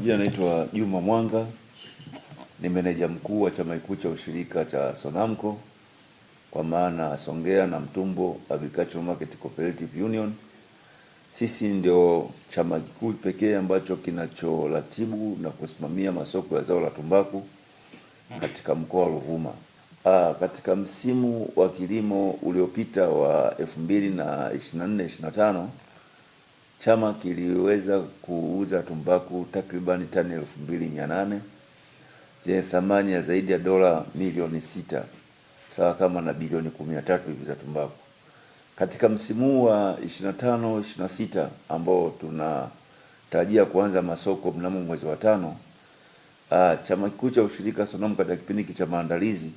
Jina naitwa Juma Mwanga, ni meneja mkuu wa chama kikuu cha ushirika cha SONAMCO kwa maana Songea na Mtumbo Agricultural Market Cooperative Union. Sisi ndio chama kikuu pekee ambacho kinachoratibu na kusimamia masoko ya zao la tumbaku katika mkoa wa Ruvuma. Katika msimu wa kilimo uliopita wa 2024-2025 chama kiliweza kuuza tumbaku takriban tani 2800 zenye thamani ya zaidi ya dola milioni 6 sawa kama na bilioni 13 hivi za tumbaku. Katika msimu wa 25-26 ambao tunatarajia kuanza masoko mnamo mwezi wa 5, chama kikuu cha ushirika SONAMCO katika kipindi cha maandalizi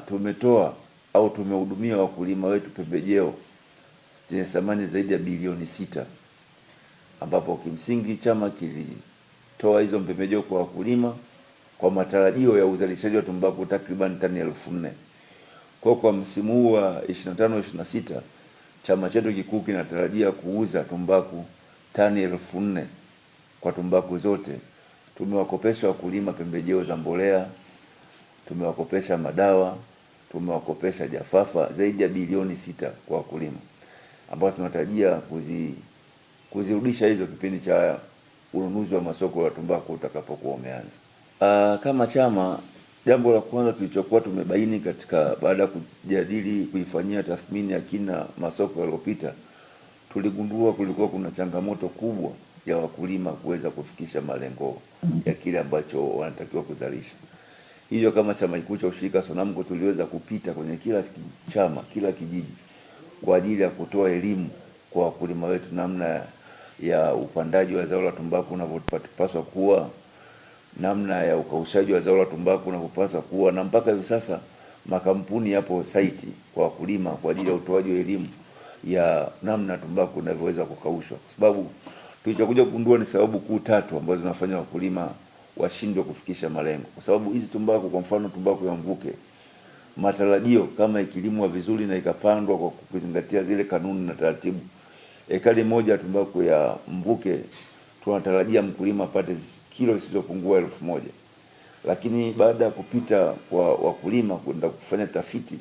tumetoa au tumehudumia wakulima wetu pembejeo zenye thamani zaidi ya bilioni 6, ambapo kimsingi chama kilitoa hizo pembejeo kwa wakulima kwa matarajio ya uzalishaji wa tumbaku takriban tani 4000. Kwa msimu huu wa 25-26 chama chetu kikuu kinatarajia kuuza tumbaku tani 4000 kwa tumbaku zote. Tumewakopesha wakulima pembejeo za mbolea, tumewakopesha madawa, tumewakopesha jafafa zaidi ya bilioni 6 kwa wakulima, ambao tunatarajia kuzirudisha hizo kipindi cha ununuzi wa masoko ya tumbaku utakapokuwa umeanza. Kama chama, jambo la kwanza tulichokuwa tumebaini baada ya kujadili kuifanyia tathmini ya kina masoko yaliyopita, tuligundua kulikuwa kuna changamoto kubwa ya wakulima kuweza kufikisha malengo ya kile ambacho wanatakiwa kuzalisha. Hivyo kama chama kikuu cha ushirika SONAMCO tuliweza kupita kwenye kila kijiji kwa ajili ya kutoa elimu kwa wakulima wetu namna ya upandaji wa zao la tumbaku unavyopaswa kuwa, namna ya ukaushaji wa zao la tumbaku unavyopaswa kuwa, na mpaka hivi sasa makampuni yapo site kwa wakulima kwa ajili ya utoaji wa elimu ya namna tumbaku inavyoweza kukaushwa, kwa sababu tulichokuja kugundua ni sababu kuu 3 ambazo zinafanya wakulima washindwe kufikisha malengo. Kwa sababu hizi tumbaku, kwa mfano tumbaku ya mvuke, matarajio kama ikilimwa vizuri na ikapandwa kwa kuzingatia zile kanuni na taratibu, ekari moja tumbaku ya mvuke tunatarajia mkulima apate kilo zisizopungua 1000. Lakini baada ya kupita kwa wakulima kwenda kufanya tafiti,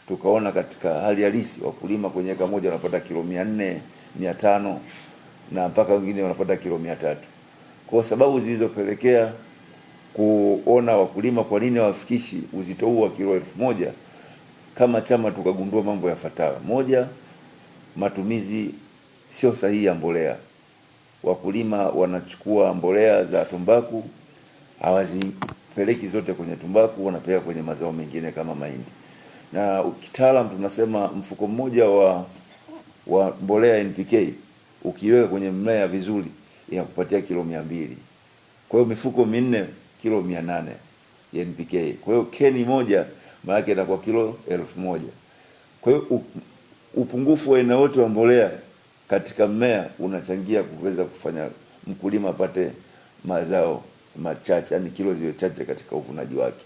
tukaona katika hali halisi wakulima kwenye eka moja wanapata kilo 400, 500 na mpaka wengine wanapata kilo 300. Kwa sababu zilizopelekea kuona wakulima kwa nini hawafikishi uzito huu wa kilo 1000, kama chama tukagundua mambo yafuatayo. Moja, matumizi sio sahihi ya mbolea. Wakulima wanachukua mbolea za tumbaku, hawazipeleki zote kwenye tumbaku, wanapeleka kwenye mazao mengine kama mahindi. Na kitaalamu tunasema mfuko mmoja wa mbolea NPK ukiweka kwenye mmea vizuri inakupatia kilo 200. Kwa hiyo mifuko 4 kilo 800 ya NPK. Kwa hiyo keni moja maana yake itakuwa kilo 1000. Kwa hiyo upungufu wa aina yote wa mbolea katika mmea unachangia kuweza kufanya mkulima apate mazao machache, yani kilo ziwe chache katika uvunaji wake.